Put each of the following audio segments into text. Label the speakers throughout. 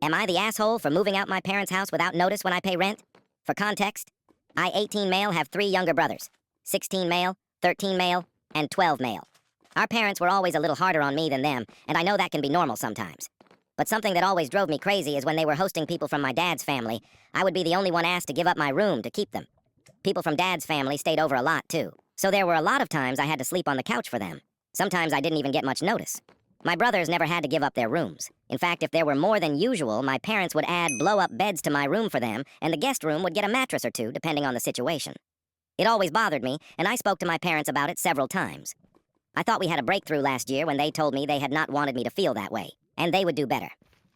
Speaker 1: Am I the asshole for moving out my parents' house without notice when I pay rent? For context, I, 18 male, have 3 younger brothers, 16 male, 13 male, and 12 male. Our parents were always a little harder on me than them, and I know that can be normal sometimes. But something that always drove me crazy is when they were hosting people from my dad's family, I would be the only one asked to give up my room to keep them. People from dad's family stayed over a lot, too. So there were a lot of times I had to sleep on the couch for them. Sometimes I didn't even get much notice. My brothers never had to give up their rooms. In fact, if there were more than usual, my parents would add blow-up beds to my room for them, and the guest room would get a mattress or two, depending on the situation. It always bothered me, and I spoke to my parents about it several times. I thought we had a breakthrough last year when they told me they had not wanted me to feel that way, and they would do better.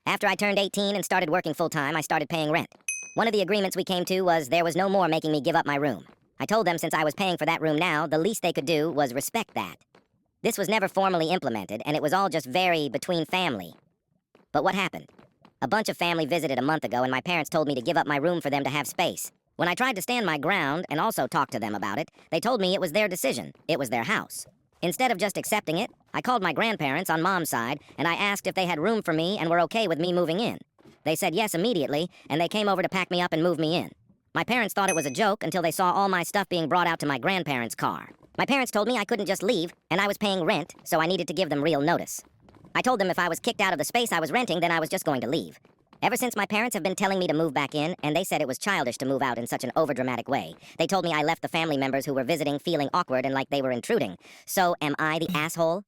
Speaker 1: After I turned 18 and started working full-time, I started paying rent. One of the agreements we came to was there was no more making me give up my room. I told them since I was paying for that room now, the least they could do was respect that. This was never formally implemented, and it was all just very between family. But what happened? A bunch of family visited a month ago, and my parents told me to give up my room for them to have space. When I tried to stand my ground and also talk to them about it, they told me it was their decision. It was their house. Instead of just accepting it, I called my grandparents on Mom's side, and I asked if they had room for me and were okay with me moving in. They said yes immediately, and they came over to pack me up and move me in. My parents thought it was a joke until they saw all my stuff being brought out to my grandparents' car. My parents told me I couldn't just leave, and I was paying rent, so I needed to give them real notice. I told them if I was kicked out of the space I was renting, then I was just going to leave. Ever since, my parents have been telling me to move back in, and they said it was childish to move out in such an overdramatic way. They told me I left the family members who were visiting feeling awkward and like they were intruding. So, am I the asshole?